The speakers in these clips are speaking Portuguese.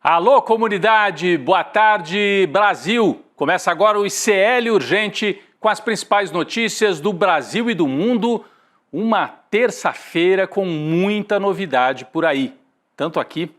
Alô, comunidade, boa tarde, Brasil. Começa agora o ICL Urgente com as principais notícias do Brasil e do mundo. Uma terça-feira com muita novidade por aí, tanto aqui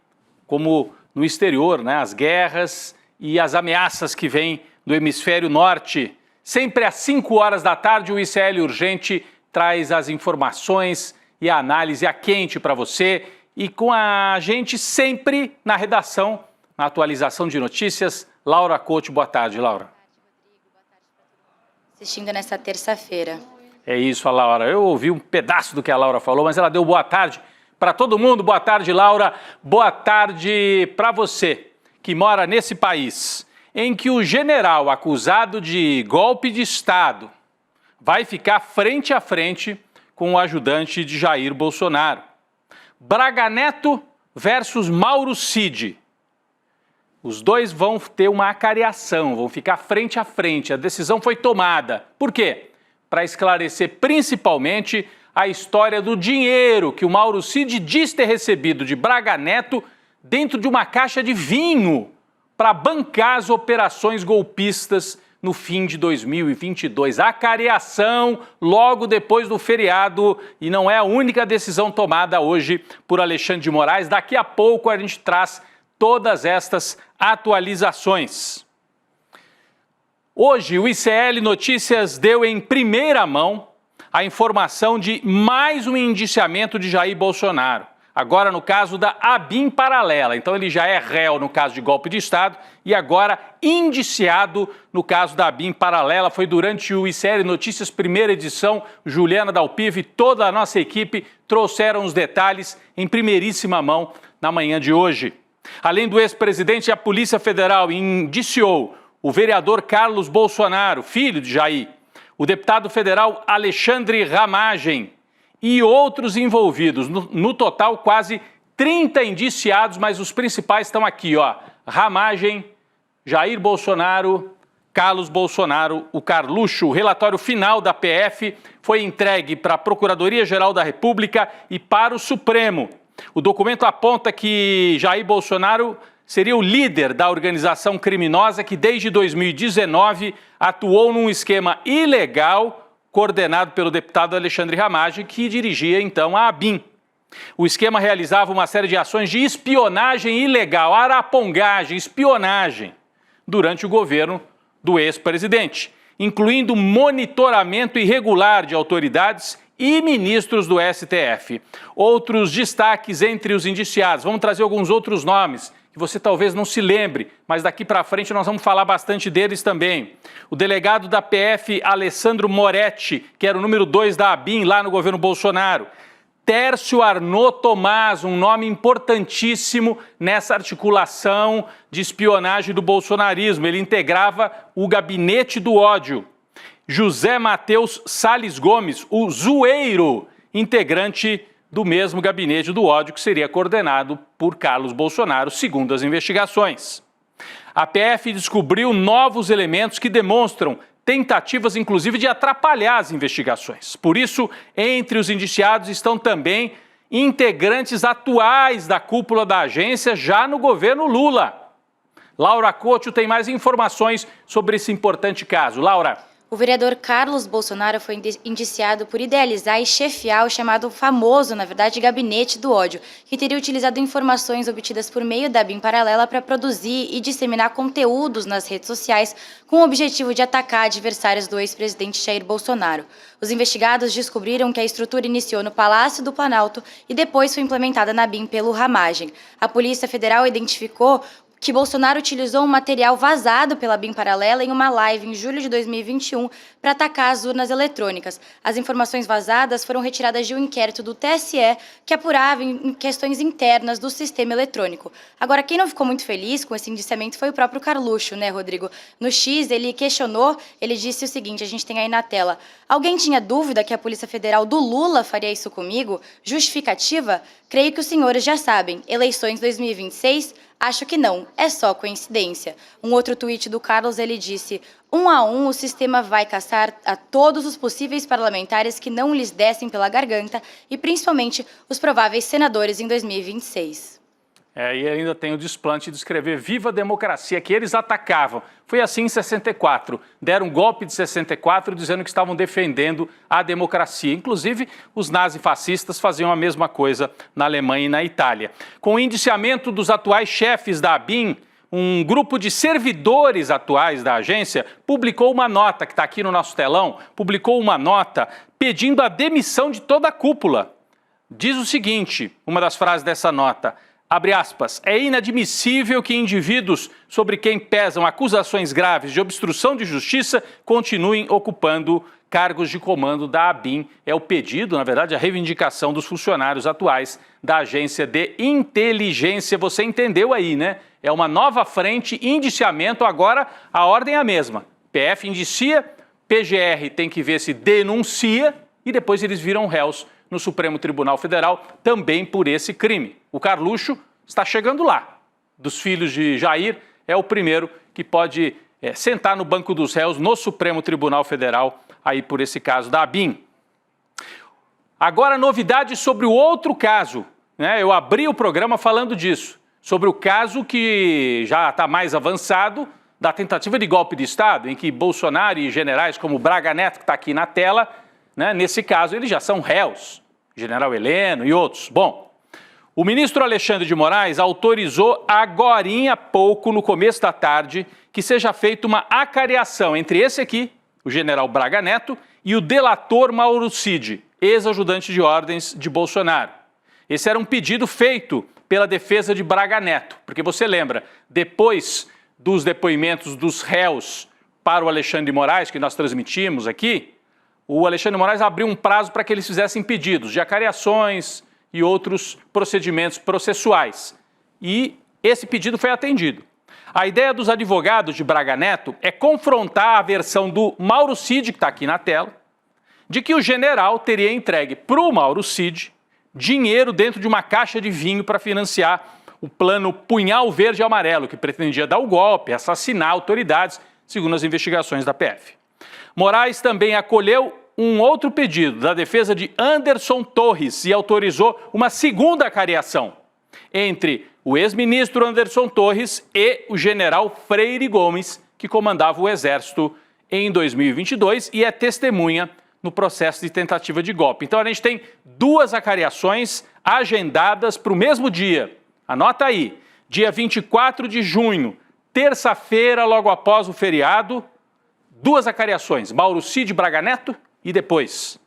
como no exterior, né? As guerras e as ameaças que vêm do hemisfério norte. Sempre às 5 horas da tarde, o ICL Urgente traz as informações e a análise a quente para você. E com a gente sempre na redação, na atualização de notícias, Laura Couto. Boa tarde, Laura. Boa tarde, Rodrigo. Boa tarde para todos. Assistindo nesta terça-feira. É isso, a Laura. Eu ouvi um pedaço do que a Laura falou, mas ela deu boa tarde para todo mundo. Boa tarde, Laura. Boa tarde para você que mora nesse país em que o general acusado de golpe de Estado vai ficar frente a frente com o ajudante de Jair Bolsonaro. Braga Neto versus Mauro Cid. Os dois vão ter uma acariação, vão ficar frente a frente. A decisão foi tomada. Por quê? Para esclarecer principalmente a história do dinheiro que o Mauro Cid diz ter recebido de Braga Neto dentro de uma caixa de vinho para bancar as operações golpistas no fim de 2022. A acariação logo depois do feriado, e não é a única decisão tomada hoje por Alexandre de Moraes. Daqui a pouco a gente traz todas estas atualizações. Hoje o ICL Notícias deu em primeira mão a informação de mais um indiciamento de Jair Bolsonaro. Agora no caso da ABIN paralela. Então ele já é réu no caso de golpe de Estado e agora indiciado no caso da ABIN paralela. Foi durante o ICL Notícias primeira edição, Juliana Dalpiva e toda a nossa equipe trouxeram os detalhes em primeiríssima mão na manhã de hoje. Além do ex-presidente, a Polícia Federal indiciou o vereador Carlos Bolsonaro, filho de Jair, o deputado federal Alexandre Ramagem, e outros envolvidos. No total, quase 30 indiciados, mas os principais estão aqui, ó. Ramagem, Jair Bolsonaro, Carlos Bolsonaro, o Carluxo. O relatório final da PF foi entregue para a Procuradoria-Geral da República e para o Supremo. O documento aponta que Jair Bolsonaro seria o líder da organização criminosa que desde 2019 atuou num esquema ilegal coordenado pelo deputado Alexandre Ramagem, que dirigia então a ABIN. O esquema realizava uma série de ações de espionagem ilegal, arapongagem, espionagem, durante o governo do ex-presidente, incluindo monitoramento irregular de autoridades e ministros do STF. Outros destaques entre os indiciados, vamos trazer alguns outros nomes, que você talvez não se lembre, mas daqui para frente nós vamos falar bastante deles também. O delegado da PF, Alessandro Moretti, que era o número 2 da ABIN lá no governo Bolsonaro. Tércio Arnaud Tomás, um nome importantíssimo nessa articulação de espionagem do bolsonarismo. Ele integrava o gabinete do ódio. José Matheus Salles Gomes, o Zoeiro, integrante do mesmo gabinete do ódio que seria coordenado por Carlos Bolsonaro, segundo as investigações. A PF descobriu novos elementos que demonstram tentativas, inclusive, de atrapalhar as investigações. Por isso, entre os indiciados estão também integrantes atuais da cúpula da agência já no governo Lula. Laura Couto tem mais informações sobre esse importante caso. Laura. O vereador Carlos Bolsonaro foi indiciado por idealizar e chefiar o chamado famoso, na verdade, gabinete do ódio, que teria utilizado informações obtidas por meio da ABIN paralela para produzir e disseminar conteúdos nas redes sociais com o objetivo de atacar adversários do ex-presidente Jair Bolsonaro. Os investigados descobriram que a estrutura iniciou no Palácio do Planalto e depois foi implementada na ABIN pelo Ramagem. A Polícia Federal identificou que Bolsonaro utilizou um material vazado pela ABIN paralela em uma live em julho de 2021 para atacar as urnas eletrônicas. As informações vazadas foram retiradas de um inquérito do TSE que apurava em questões internas do sistema eletrônico. Agora, quem não ficou muito feliz com esse indiciamento foi o próprio Carluxo, né, Rodrigo? No X, ele questionou, ele disse o seguinte, a gente tem aí na tela: alguém tinha dúvida que a Polícia Federal do Lula faria isso comigo? Justificativa? Creio que os senhores já sabem. Eleições 2026? Acho que não, é só coincidência. Um outro tweet do Carlos, ele disse: 1 a 1, o sistema vai caçar a todos os possíveis parlamentares que não lhes dessem pela garganta e principalmente os prováveis senadores em 2026. E ainda tem o desplante de escrever "Viva a democracia", que eles atacavam. Foi assim em 64. Deram um golpe de 64 dizendo que estavam defendendo a democracia. Inclusive, os nazifascistas faziam a mesma coisa na Alemanha e na Itália. Com o indiciamento dos atuais chefes da ABIN, um grupo de servidores atuais da agência publicou uma nota, que está aqui no nosso telão, publicou uma nota pedindo a demissão de toda a cúpula. Diz o seguinte, uma das frases dessa nota, abre aspas, é inadmissível que indivíduos sobre quem pesam acusações graves de obstrução de justiça continuem ocupando cargos de comando da ABIN. É o pedido, na verdade, a reivindicação dos funcionários atuais da Agência de Inteligência. Você entendeu aí, né? É uma nova frente, indiciamento, agora a ordem é a mesma. PF indicia, PGR tem que ver se denuncia e depois eles viram réus no Supremo Tribunal Federal também por esse crime. O Carluxo está chegando lá. Dos filhos de Jair, é o primeiro que pode sentar no banco dos réus no Supremo Tribunal Federal, aí por esse caso da ABIN. Agora, novidade sobre o outro caso, né? Eu abri o programa falando disso, sobre o caso que já está mais avançado, da tentativa de golpe de Estado, em que Bolsonaro e generais como Braga Neto, que está aqui na tela, né, nesse caso, eles já são réus, General Heleno e outros. Bom, o ministro Alexandre de Moraes autorizou agorinha há pouco, no começo da tarde, que seja feita uma acariação entre esse aqui, o general Braga Neto, e o delator Mauro Cid, ex-ajudante de ordens de Bolsonaro. Esse era um pedido feito pela defesa de Braga Neto, porque você lembra, depois dos depoimentos dos réus para o Alexandre de Moraes, que nós transmitimos aqui, o Alexandre de Moraes abriu um prazo para que eles fizessem pedidos de acariações e outros procedimentos processuais. E esse pedido foi atendido. A ideia dos advogados de Braga Neto é confrontar a versão do Mauro Cid, que está aqui na tela, de que o general teria entregue para o Mauro Cid dinheiro dentro de uma caixa de vinho para financiar o plano Punhal Verde e Amarelo, que pretendia dar o golpe, assassinar autoridades, segundo as investigações da PF. Moraes também acolheu um outro pedido da defesa de Anderson Torres e autorizou uma segunda acariação entre o ex-ministro Anderson Torres e o general Freire Gomes, que comandava o Exército em 2022 e é testemunha no processo de tentativa de golpe. Então a gente tem duas acariações agendadas para o mesmo dia. Anota aí, dia 24 de junho, terça-feira, logo após o feriado, duas acariações, Mauro Cid Braga Neto e depois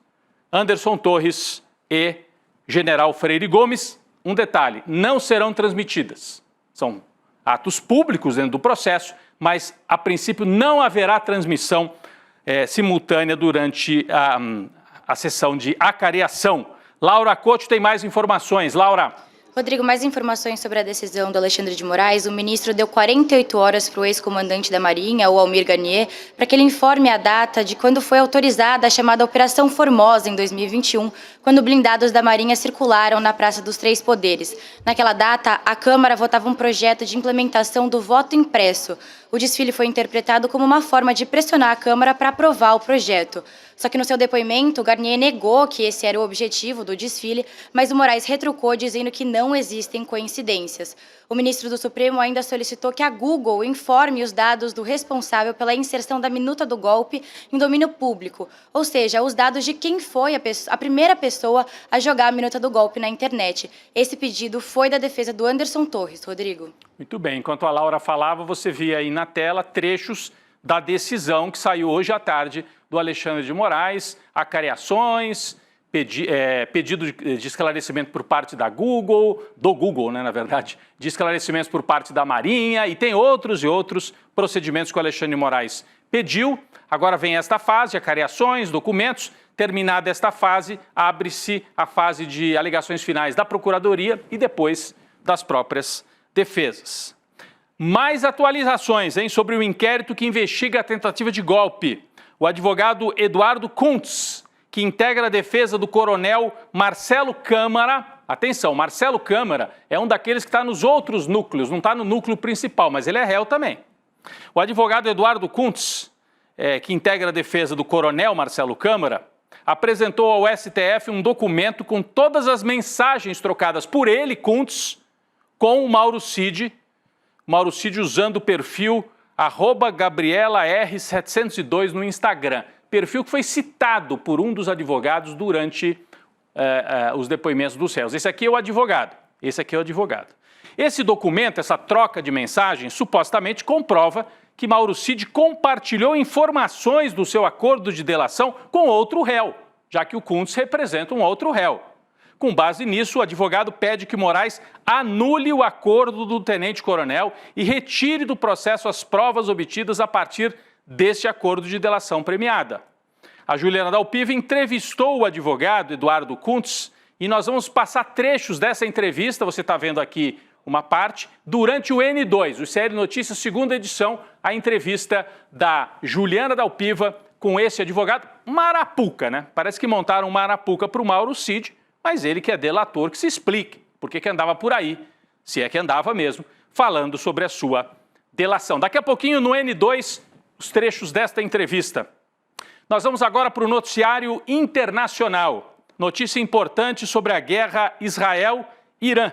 Anderson Torres e general Freire Gomes. Um detalhe, não serão transmitidas. São atos públicos dentro do processo, mas a princípio não haverá transmissão simultânea durante a sessão de acariação. Laura Couto tem mais informações. Laura. Rodrigo, mais informações sobre a decisão do Alexandre de Moraes. O ministro deu 48 horas para o ex-comandante da Marinha, o Almir Garnier, para que ele informe a data de quando foi autorizada a chamada Operação Formosa, em 2021, quando blindados da Marinha circularam na Praça dos Três Poderes. Naquela data, a Câmara votava um projeto de implementação do voto impresso. O desfile foi interpretado como uma forma de pressionar a Câmara para aprovar o projeto. Só que no seu depoimento, Garnier negou que esse era o objetivo do desfile, mas o Moraes retrucou dizendo que não existem coincidências. O ministro do Supremo ainda solicitou que a Google informe os dados do responsável pela inserção da minuta do golpe em domínio público, ou seja, os dados de quem foi a primeira pessoa a jogar a minuta do golpe na internet. Esse pedido foi da defesa do Anderson Torres. Rodrigo. Muito bem, enquanto a Laura falava, você via aí na tela trechos da decisão que saiu hoje à tarde do Alexandre de Moraes, acariações, pedido de esclarecimento por parte da Google, do Google, né, na verdade, de esclarecimentos por parte da Marinha e tem outros e outros procedimentos que o Alexandre de Moraes pediu. Agora vem esta fase, acariações, documentos. Terminada esta fase, abre-se a fase de alegações finais da Procuradoria e depois das próprias defesas. Mais atualizações, sobre o inquérito que investiga a tentativa de golpe. O advogado Eduardo Kuntz, que integra a defesa do coronel Marcelo Câmara. Atenção, Marcelo Câmara é um daqueles que está nos outros núcleos, não está no núcleo principal, mas ele é réu também. O advogado Eduardo Kuntz, que integra a defesa do coronel Marcelo Câmara, apresentou ao STF um documento com todas as mensagens trocadas por ele, Kuntz, com o Mauro Cid usando o perfil @GabrielaR702 no Instagram. Perfil que foi citado por um dos advogados durante os depoimentos dos réus. Esse aqui é o advogado. Esse documento, essa troca de mensagens, supostamente comprova que Mauro Cid compartilhou informações do seu acordo de delação com outro réu, já que o Kuntz representa um outro réu. Com base nisso, o advogado pede que Moraes anule o acordo do tenente-coronel e retire do processo as provas obtidas a partir deste acordo de delação premiada. A Juliana Dalpiva entrevistou o advogado Eduardo Kuntz e nós vamos passar trechos dessa entrevista, você está vendo aqui uma parte, durante o N2, o CL Notícias, segunda edição, a entrevista da Juliana Dalpiva com esse advogado Marapuca, né? Parece que montaram um Marapuca para o Mauro Cid, mas ele que é delator, que se explique por que andava por aí, se é que andava mesmo, falando sobre a sua delação. Daqui a pouquinho, no N2, os trechos desta entrevista. Nós vamos agora para o noticiário internacional. Notícia importante sobre a guerra Israel-Irã.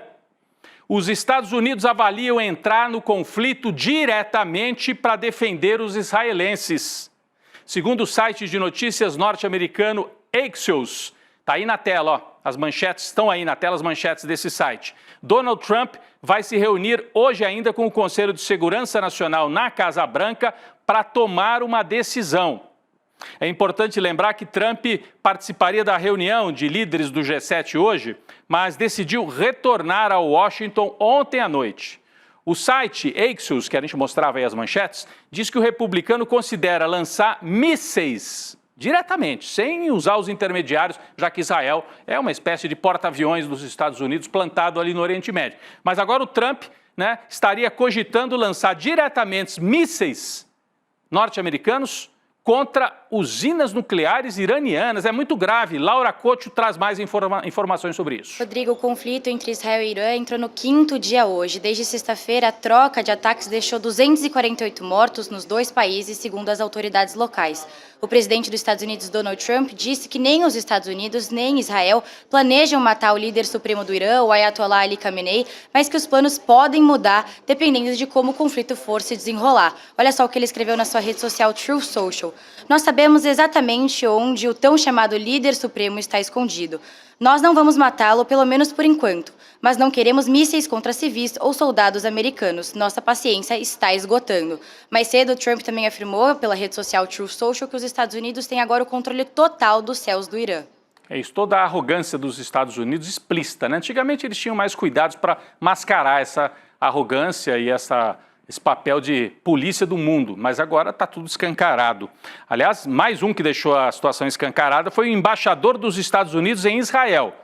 Os Estados Unidos avaliam entrar no conflito diretamente para defender os israelenses. Segundo o site de notícias norte-americano Axios, está aí na tela, ó, as manchetes estão aí na tela, as manchetes desse site. Donald Trump vai se reunir hoje ainda com o Conselho de Segurança Nacional na Casa Branca para tomar uma decisão. É importante lembrar que Trump participaria da reunião de líderes do G7 hoje, mas decidiu retornar a Washington ontem à noite. O site Axios, que a gente mostrava aí as manchetes, diz que o republicano considera lançar mísseis diretamente, sem usar os intermediários, já que Israel é uma espécie de porta-aviões dos Estados Unidos plantado ali no Oriente Médio. Mas agora o Trump, né, estaria cogitando lançar diretamente mísseis norte-americanos contra usinas nucleares iranianas. É muito grave. Laura Couto traz mais informações sobre isso. Rodrigo, o conflito entre Israel e Irã entrou no 5º dia hoje. Desde sexta-feira, a troca de ataques deixou 248 mortos nos dois países, segundo as autoridades locais. O presidente dos Estados Unidos, Donald Trump, disse que nem os Estados Unidos nem Israel planejam matar o líder supremo do Irã, o Ayatollah Ali Khamenei, mas que os planos podem mudar dependendo de como o conflito for se desenrolar. Olha só o que ele escreveu na sua rede social Truth Social. Nós sabemos exatamente onde o tão chamado líder supremo está escondido. Nós não vamos matá-lo, pelo menos por enquanto, mas não queremos mísseis contra civis ou soldados americanos. Nossa paciência está esgotando. Mais cedo, Trump também afirmou pela rede social Truth Social que os Estados Unidos têm agora o controle total dos céus do Irã. É isso, toda a arrogância dos Estados Unidos explícita, né? Antigamente eles tinham mais cuidados para mascarar essa arrogância e esse papel de polícia do mundo, mas agora está tudo escancarado. Aliás, mais um que deixou a situação escancarada foi o embaixador dos Estados Unidos em Israel.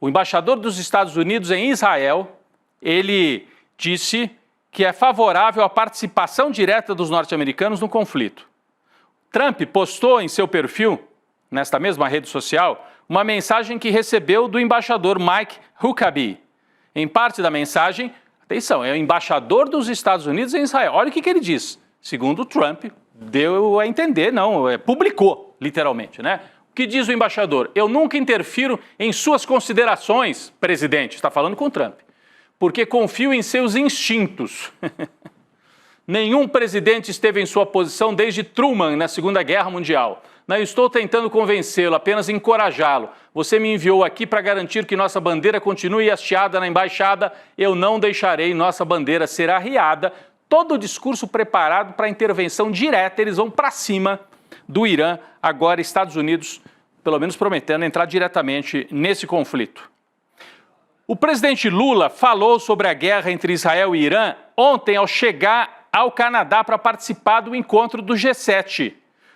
O embaixador dos Estados Unidos em Israel, ele disse que é favorável à participação direta dos norte-americanos no conflito. Trump postou em seu perfil, nesta mesma rede social, uma mensagem que recebeu do embaixador Mike Huckabee. Em parte da mensagem, atenção, é o embaixador dos Estados Unidos em Israel. Olha o que ele diz. Segundo Trump, deu a entender, publicou, literalmente, né? O que diz o embaixador? Eu nunca interfiro em suas considerações, presidente, está falando com Trump, porque confio em seus instintos. Nenhum presidente esteve em sua posição desde Truman na Segunda Guerra Mundial. Não estou tentando convencê-lo, apenas encorajá-lo. Você me enviou aqui para garantir que nossa bandeira continue hasteada na embaixada. Eu não deixarei nossa bandeira ser arriada. Todo o discurso preparado para a intervenção direta, eles vão para cima do Irã. Agora, Estados Unidos, pelo menos prometendo entrar diretamente nesse conflito. O presidente Lula falou sobre a guerra entre Israel e Irã ontem ao chegar ao Canadá para participar do encontro do G7.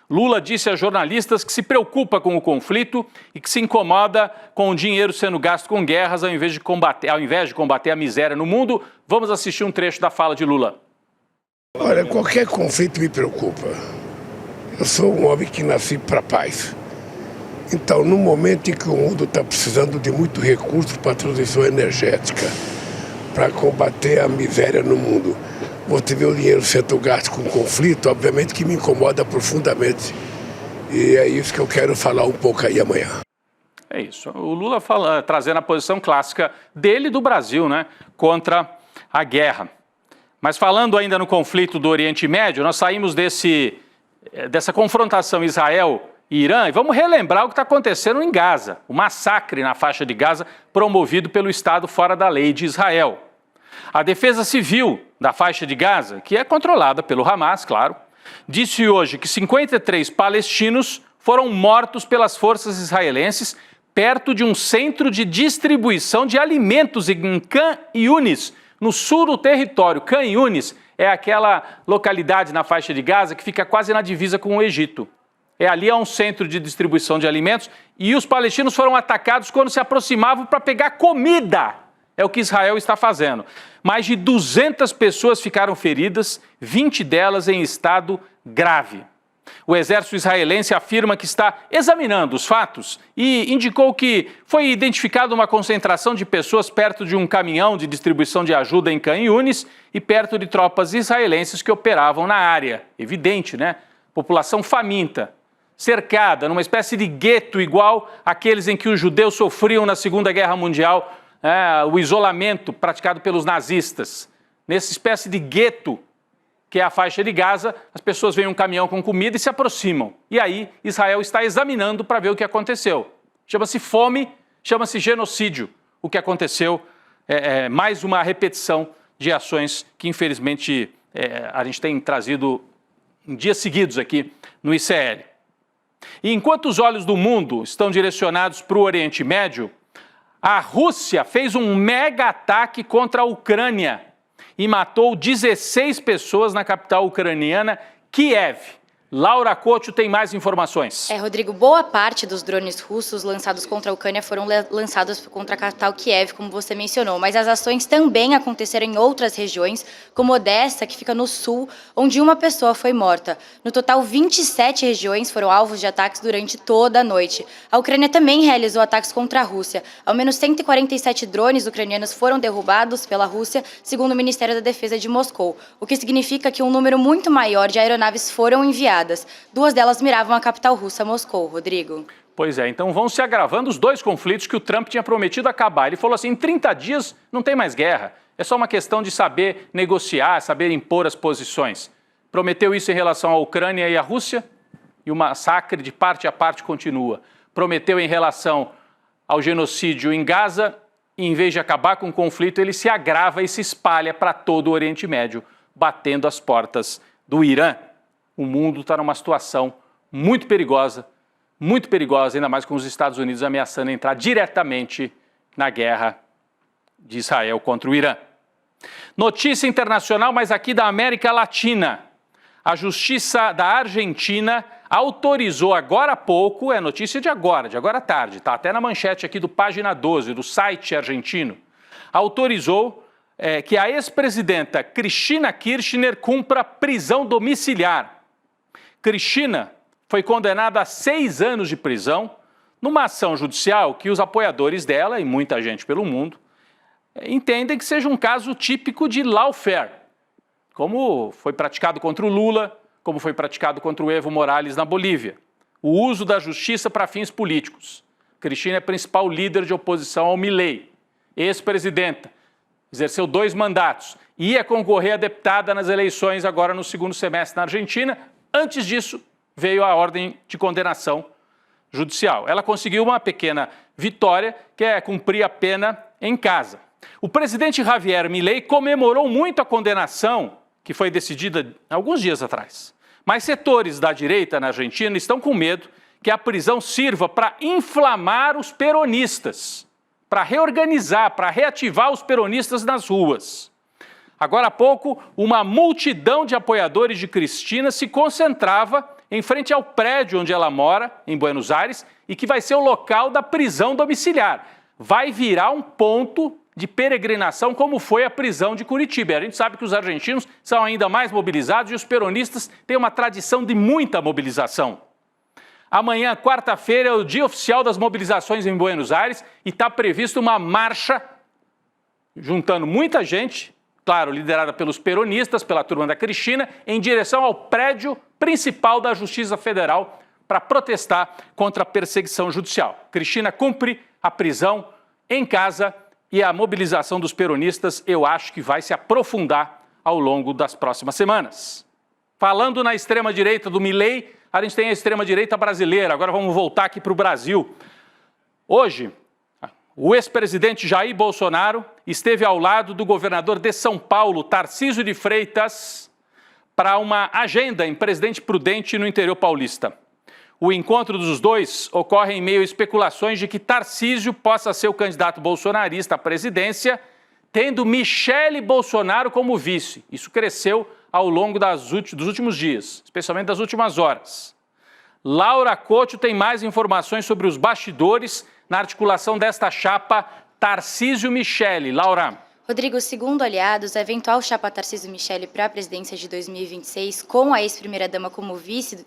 Lula disse a jornalistas que se preocupa com o conflito e que se incomoda com o dinheiro sendo gasto com guerras ao invés de combater a miséria no mundo. Vamos assistir um trecho da fala de Lula. Olha, qualquer conflito me preocupa. Eu sou um homem que nasci para a paz. Então, no momento em que o mundo está precisando de muito recurso para a transição energética, para combater a miséria no mundo, você vê o dinheiro sendo gasto com conflito, obviamente que me incomoda profundamente. E é isso que eu quero falar um pouco aí amanhã. É isso. O Lula trazendo a posição clássica dele e do Brasil, né, contra a guerra. Mas falando ainda no conflito do Oriente Médio, nós saímos dessa confrontação Israel e Irã e vamos relembrar o que está acontecendo em Gaza, o massacre na faixa de Gaza promovido pelo Estado fora da lei de Israel. A Defesa Civil da faixa de Gaza, que é controlada pelo Hamas, claro, disse hoje que 53 palestinos foram mortos pelas forças israelenses perto de um centro de distribuição de alimentos em Khan Yunis, no sul do território. Khan Yunis é aquela localidade na faixa de Gaza que fica quase na divisa com o Egito. Ali é um centro de distribuição de alimentos e os palestinos foram atacados quando se aproximavam para pegar comida. É o que Israel está fazendo. Mais de 200 pessoas ficaram feridas, 20 delas em estado grave. O exército israelense afirma que está examinando os fatos e indicou que foi identificada uma concentração de pessoas perto de um caminhão de distribuição de ajuda em Khan Yunis e perto de tropas israelenses que operavam na área. Evidente, né? População faminta, cercada numa espécie de gueto igual àqueles em que os judeus sofriam na Segunda Guerra Mundial, o isolamento praticado pelos nazistas. Nessa espécie de gueto que é a faixa de Gaza, as pessoas veem um caminhão com comida e se aproximam. E aí Israel está examinando para ver o que aconteceu. Chama-se fome, chama-se genocídio. O que aconteceu é mais uma repetição de ações que, infelizmente, a gente tem trazido em dias seguidos aqui no ICL. E enquanto os olhos do mundo estão direcionados para o Oriente Médio, a Rússia fez um mega ataque contra a Ucrânia e matou 16 pessoas na capital ucraniana, Kiev. Laura Couto tem mais informações. Rodrigo, boa parte dos drones russos lançados contra a Ucrânia foram lançados contra a capital Kiev, como você mencionou, mas as ações também aconteceram em outras regiões, como Odessa, que fica no sul, onde uma pessoa foi morta. No total, 27 regiões foram alvos de ataques durante toda a noite. A Ucrânia também realizou ataques contra a Rússia. Ao menos 147 drones ucranianos foram derrubados pela Rússia, segundo o Ministério da Defesa de Moscou, o que significa que um número muito maior de aeronaves foram enviadas. 2 delas miravam a capital russa, Moscou, Rodrigo. Pois é, então vão se agravando os 2 conflitos que o Trump tinha prometido acabar. Ele falou assim, em 30 dias não tem mais guerra, é só uma questão de saber negociar, saber impor as posições. Prometeu isso em relação à Ucrânia e à Rússia, e o massacre de parte a parte continua. Prometeu em relação ao genocídio em Gaza, e em vez de acabar com o conflito, ele se agrava e se espalha para todo o Oriente Médio, batendo as portas do Irã. O mundo está numa situação muito perigosa, ainda mais com os Estados Unidos ameaçando entrar diretamente na guerra de Israel contra o Irã. Notícia internacional, mas aqui da América Latina. A Justiça da Argentina autorizou agora há pouco, é notícia de agora à tarde, está até na manchete aqui do Página 12, do site argentino, autorizou que a ex-presidenta Cristina Kirchner cumpra prisão domiciliar. Cristina foi condenada a 6 anos de prisão numa ação judicial que os apoiadores dela, e muita gente pelo mundo, entendem que seja um caso típico de lawfare, como foi praticado contra o Lula, como foi praticado contra o Evo Morales na Bolívia. O uso da justiça para fins políticos. Cristina é principal líder de oposição ao Milei, ex-presidenta, exerceu 2 mandatos, ia concorrer a deputada nas eleições agora no segundo semestre na Argentina. Antes disso, veio a ordem de condenação judicial. Ela conseguiu uma pequena vitória, que é cumprir a pena em casa. O presidente Javier Milei comemorou muito a condenação, que foi decidida alguns dias atrás. Mas setores da direita na Argentina estão com medo que a prisão sirva para inflamar os peronistas, para reorganizar, para reativar os peronistas nas ruas. Agora há pouco, uma multidão de apoiadores de Cristina se concentrava em frente ao prédio onde ela mora, em Buenos Aires, e que vai ser o local da prisão domiciliar. Vai virar um ponto de peregrinação, como foi a prisão de Curitiba. A gente sabe que os argentinos são ainda mais mobilizados e os peronistas têm uma tradição de muita mobilização. Amanhã, quarta-feira, é o dia oficial das mobilizações em Buenos Aires e está prevista uma marcha juntando muita gente, claro, liderada pelos peronistas, pela turma da Cristina, em direção ao prédio principal da Justiça Federal para protestar contra a perseguição judicial. Cristina cumpre a prisão em casa e a mobilização dos peronistas eu acho que vai se aprofundar ao longo das próximas semanas. Falando na extrema-direita do Milei, a gente tem a extrema-direita brasileira. Agora vamos voltar aqui para o Brasil. Hoje, o ex-presidente Jair Bolsonaro esteve ao lado do governador de São Paulo, Tarcísio de Freitas, para uma agenda em Presidente Prudente no interior paulista. O encontro dos dois ocorre em meio a especulações de que Tarcísio possa ser o candidato bolsonarista à presidência, tendo Michele Bolsonaro como vice. Isso cresceu ao longo dos últimos dias, especialmente das últimas horas. Laura Couto tem mais informações sobre os bastidores na articulação desta chapa Tarcísio-Michele. Laura. Rodrigo, segundo aliados, a eventual chapa Tarcísio-Michele para a presidência de 2026, com a ex-primeira-dama como vice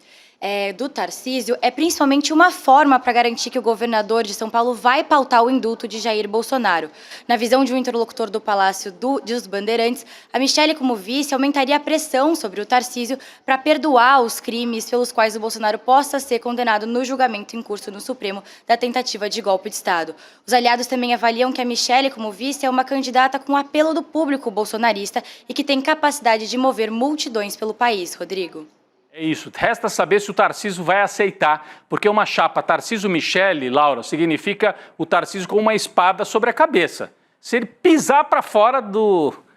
do Tarcísio, é principalmente uma forma para garantir que o governador de São Paulo vai pautar o indulto de Jair Bolsonaro. Na visão de um interlocutor do Palácio dos Bandeirantes, a Michele como vice aumentaria a pressão sobre o Tarcísio para perdoar os crimes pelos quais o Bolsonaro possa ser condenado no julgamento em curso no Supremo da tentativa de golpe de Estado. Os aliados também avaliam que a Michele como vice é uma candidata com apelo do público bolsonarista e que tem capacidade de mover multidões pelo país, Rodrigo. É isso, resta saber se o Tarcísio vai aceitar, porque uma chapa Tarcísio-Michele, Laura, significa o Tarcísio com uma espada sobre a cabeça. Se ele pisar para fora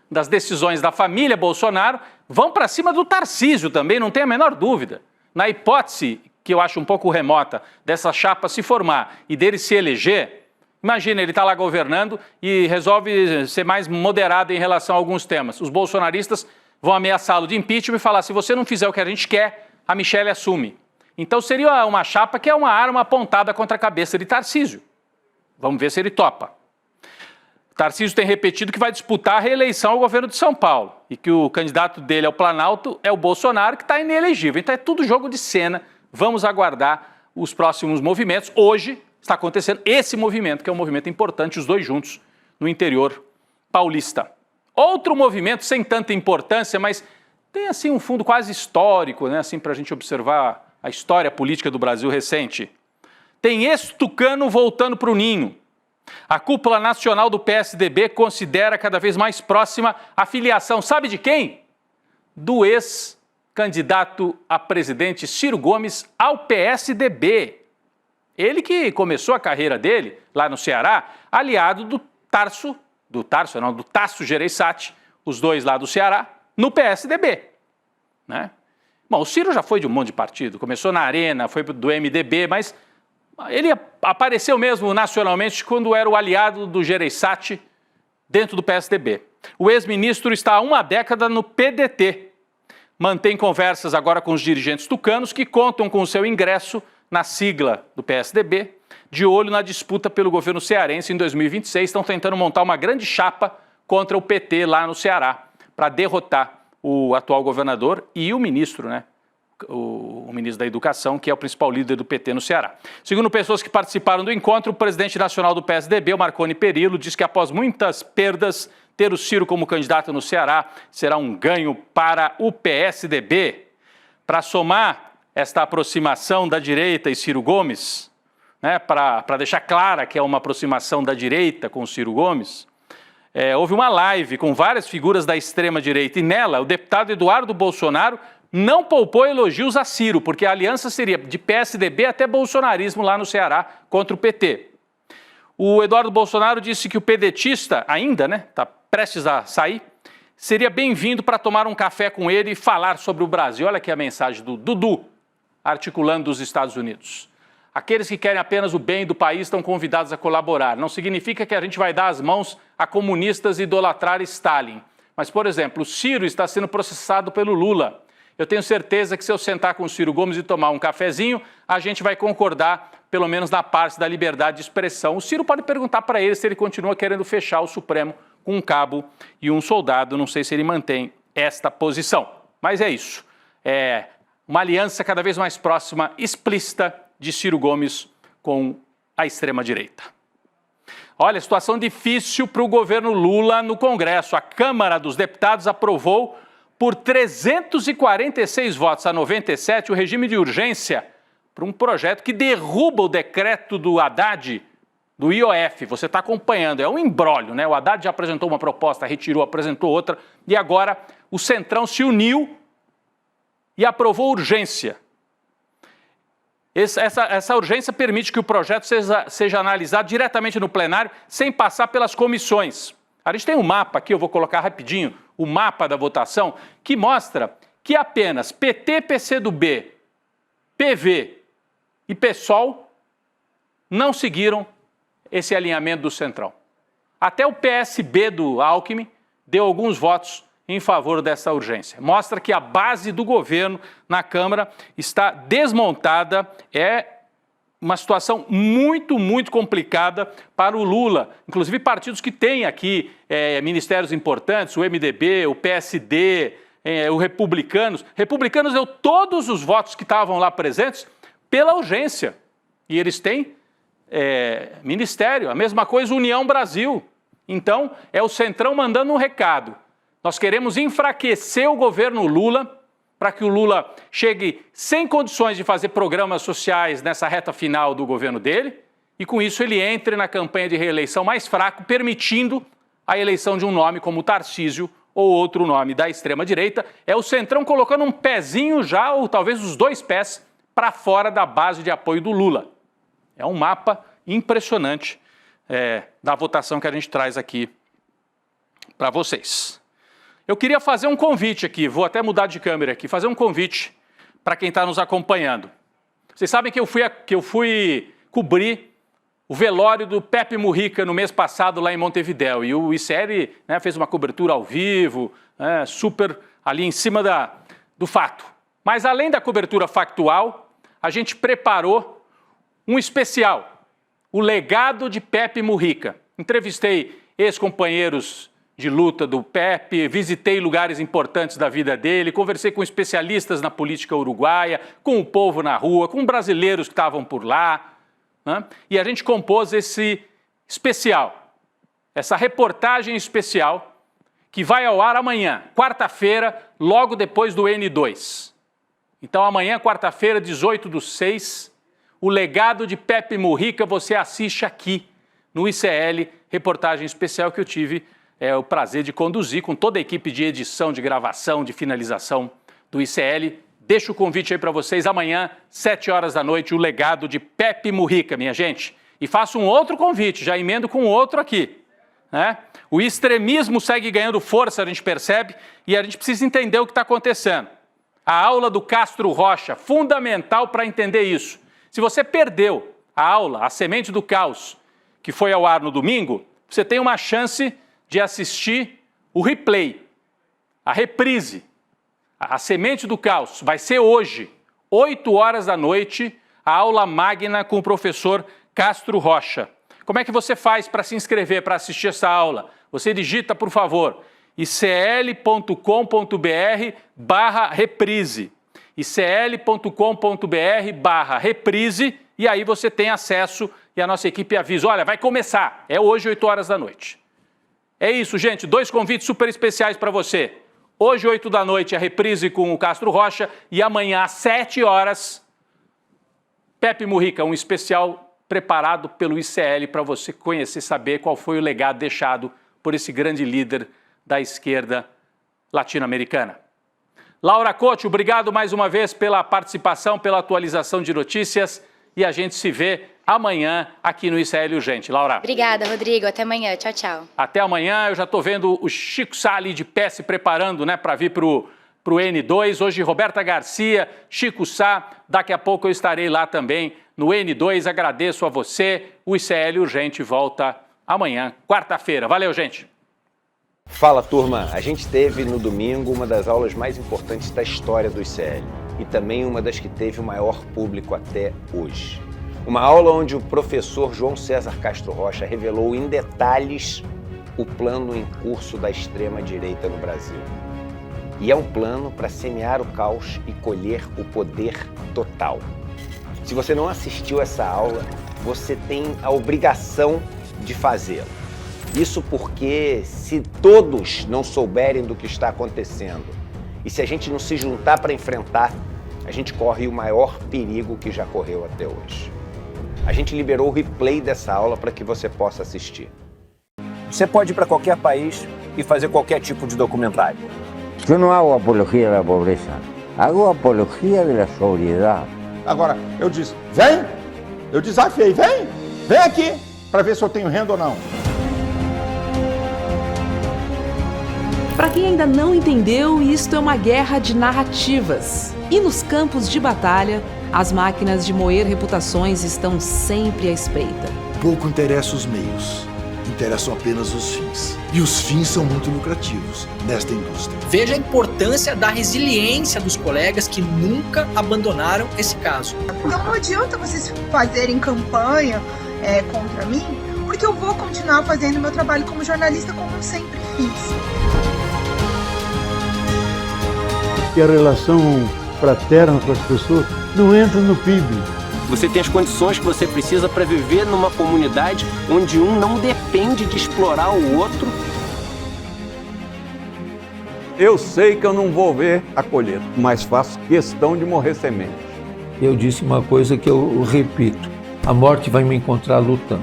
das decisões da família Bolsonaro, vão para cima do Tarcísio também, não tem a menor dúvida. Na hipótese, que eu acho um pouco remota, dessa chapa se formar e dele se eleger, imagina, ele está lá governando e resolve ser mais moderado em relação a alguns temas. Os bolsonaristas vão ameaçá-lo de impeachment e falar, se você não fizer o que a gente quer, a Michele assume. Então seria uma chapa que é uma arma apontada contra a cabeça de Tarcísio. Vamos ver se ele topa. Tarcísio tem repetido que vai disputar a reeleição ao governo de São Paulo e que o candidato dele ao Planalto é o Bolsonaro, que está inelegível. Então é tudo jogo de cena. Vamos aguardar os próximos movimentos. Hoje está acontecendo esse movimento, que é um movimento importante, os dois juntos, no interior paulista. Outro movimento sem tanta importância, mas tem assim um fundo quase histórico, né, assim, para a gente observar a história política do Brasil recente. Tem ex-tucano voltando para o ninho. A cúpula nacional do PSDB considera cada vez mais próxima a filiação, sabe de quem? Do ex-candidato a presidente Ciro Gomes ao PSDB. Ele que começou a carreira dele lá no Ceará, aliado do Tasso Gereissati, os dois lá do Ceará, no PSDB. Né? Bom, o Ciro já foi de um monte de partido, começou na Arena, foi do MDB, mas ele apareceu mesmo nacionalmente quando era o aliado do Gereissati dentro do PSDB. O ex-ministro está há uma década no PDT. Mantém conversas agora com os dirigentes tucanos que contam com o seu ingresso na sigla do PSDB, de olho na disputa pelo governo cearense em 2026, estão tentando montar uma grande chapa contra o PT lá no Ceará, para derrotar o atual governador e o ministro, né? O ministro da Educação, que é o principal líder do PT no Ceará. Segundo pessoas que participaram do encontro, o presidente nacional do PSDB, o Marconi Perillo, diz que após muitas perdas, ter o Ciro como candidato no Ceará será um ganho para o PSDB. Para somar esta aproximação da direita e Ciro Gomes, né, para deixar clara que é uma aproximação da direita com o Ciro Gomes, houve uma live com várias figuras da extrema-direita e nela o deputado Eduardo Bolsonaro não poupou elogios a Ciro, porque a aliança seria de PSDB até bolsonarismo lá no Ceará contra o PT. O Eduardo Bolsonaro disse que o pedetista, ainda, né, está prestes a sair, seria bem-vindo para tomar um café com ele e falar sobre o Brasil. Olha aqui a mensagem do Dudu, articulando dos Estados Unidos. Aqueles que querem apenas o bem do país estão convidados a colaborar. Não significa que a gente vai dar as mãos a comunistas e idolatrar Stalin. Mas, por exemplo, o Ciro está sendo processado pelo Lula. Eu tenho certeza que se eu sentar com o Ciro Gomes e tomar um cafezinho, a gente vai concordar, pelo menos na parte da liberdade de expressão. O Ciro pode perguntar para ele se ele continua querendo fechar o Supremo com um cabo e um soldado. Não sei se ele mantém esta posição. Mas é isso. É uma aliança cada vez mais próxima, explícita, de Ciro Gomes com a extrema-direita. Olha, situação difícil para o governo Lula no Congresso. A Câmara dos Deputados aprovou por 346 votos a 97 o regime de urgência para um projeto que derruba o decreto do Haddad do IOF, você está acompanhando, é um imbróglio, né? O Haddad já apresentou uma proposta, retirou, apresentou outra, e agora o Centrão se uniu e aprovou urgência. Essa urgência permite que o projeto seja analisado diretamente no plenário, sem passar pelas comissões. A gente tem um mapa aqui, eu vou colocar rapidinho, o mapa da votação, que mostra que apenas PT, PCdoB, PV e PSOL não seguiram esse alinhamento do Centrão. Até o PSB do Alckmin deu alguns votos em favor dessa urgência. Mostra que a base do governo na Câmara está desmontada, é uma situação muito, muito complicada para o Lula. Inclusive partidos que têm aqui ministérios importantes, o MDB, o PSD, o Republicanos. Republicanos deu todos os votos que estavam lá presentes pela urgência. E eles têm ministério. A mesma coisa União Brasil. Então, é o Centrão mandando um recado. Nós queremos enfraquecer o governo Lula para que o Lula chegue sem condições de fazer programas sociais nessa reta final do governo dele e, com isso, ele entre na campanha de reeleição mais fraco, permitindo a eleição de um nome como Tarcísio ou outro nome da extrema-direita. É o Centrão colocando um pezinho já, ou talvez os dois pés, para fora da base de apoio do Lula. É um mapa impressionante da votação que a gente traz aqui para vocês. Eu queria fazer um convite aqui, vou até mudar de câmera aqui, fazer um convite para quem está nos acompanhando. Vocês sabem que eu fui cobrir o velório do Pepe Mujica no mês passado lá em Montevidéu, e o ICL fez uma cobertura ao vivo, super ali em cima do fato. Mas além da cobertura factual, a gente preparou um especial, o legado de Pepe Mujica. Entrevistei ex-companheiros de luta do Pepe, visitei lugares importantes da vida dele, conversei com especialistas na política uruguaia, com o povo na rua, com brasileiros que estavam por lá, né? E a gente compôs esse especial, essa reportagem especial, que vai ao ar amanhã, quarta-feira, logo depois do N2. Então amanhã, quarta-feira, 18/6, o legado de Pepe Mujica você assiste aqui no ICL, reportagem especial que eu tive o prazer de conduzir com toda a equipe de edição, de gravação, de finalização do ICL. Deixo o convite aí para vocês amanhã, 7 horas da noite, o legado de Pepe Mujica, minha gente. E faço um outro convite, já emendo com outro aqui, né? O extremismo segue ganhando força, a gente percebe, e a gente precisa entender o que está acontecendo. A aula do Castro Rocha, fundamental para entender isso. Se você perdeu a aula, a Semente do Caos, que foi ao ar no domingo, você tem uma chance de assistir o replay, a reprise, a Semente do Caos. Vai ser hoje, 8 horas da noite, a aula magna com o professor Castro Rocha. Como é que você faz para se inscrever, para assistir essa aula? Você digita, por favor, icl.com.br/reprise. icl.com.br/reprise, e aí você tem acesso e a nossa equipe avisa, olha, vai começar, é hoje 8 horas da noite. É isso, gente, 2 convites super especiais para você. Hoje, 8 da noite, a reprise com o Castro Rocha, e amanhã, às 7 horas, Pepe Mujica, um especial preparado pelo ICL para você conhecer, saber qual foi o legado deixado por esse grande líder da esquerda latino-americana. Laura Couto, obrigado mais uma vez pela participação, pela atualização de notícias, e a gente se vê amanhã aqui no ICL Urgente. Laura. Obrigada, Rodrigo. Até amanhã. Tchau, tchau. Até amanhã. Eu já estou vendo o Chico Sá ali de pé se preparando, para vir para o N2. Hoje, Roberta Garcia, Chico Sá. Daqui a pouco eu estarei lá também no N2. Agradeço a você. O ICL Urgente volta amanhã, quarta-feira. Valeu, gente. Fala, turma. A gente teve no domingo uma das aulas mais importantes da história do ICL e também uma das que teve o maior público até hoje. Uma aula onde o professor João César Castro Rocha revelou em detalhes o plano em curso da extrema-direita no Brasil. E é um plano para semear o caos e colher o poder total. Se você não assistiu essa aula, você tem a obrigação de fazê-lo. Isso porque se todos não souberem do que está acontecendo e se a gente não se juntar para enfrentar, a gente corre o maior perigo que já correu até hoje. A gente liberou o replay dessa aula para que você possa assistir. Você pode ir para qualquer país e fazer qualquer tipo de documentário. Eu não hago apologia da pobreza, hago apologia da sobriedade. Agora, eu disse, vem, eu desafiei, vem aqui, para ver se eu tenho renda ou não. Para quem ainda não entendeu, isto é uma guerra de narrativas. E nos campos de batalha, as máquinas de moer reputações estão sempre à espreita. Pouco interessa os meios, interessam apenas os fins. E os fins são muito lucrativos nesta indústria. Veja a importância da resiliência dos colegas que nunca abandonaram esse caso. Então não adianta vocês fazerem campanha contra mim, porque eu vou continuar fazendo meu trabalho como jornalista como eu sempre fiz. E a relação fraterna com as pessoas não entra no PIB. Você tem as condições que você precisa para viver numa comunidade onde um não depende de explorar o outro. Eu sei que eu não vou ver a colheita, mas faço questão de morrer semente. Eu disse uma coisa que eu repito: a morte vai me encontrar lutando.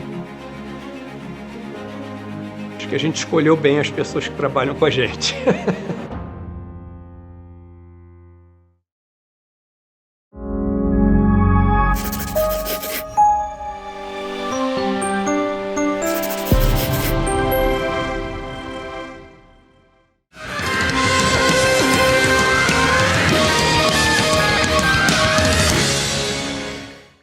Acho que a gente escolheu bem as pessoas que trabalham com a gente.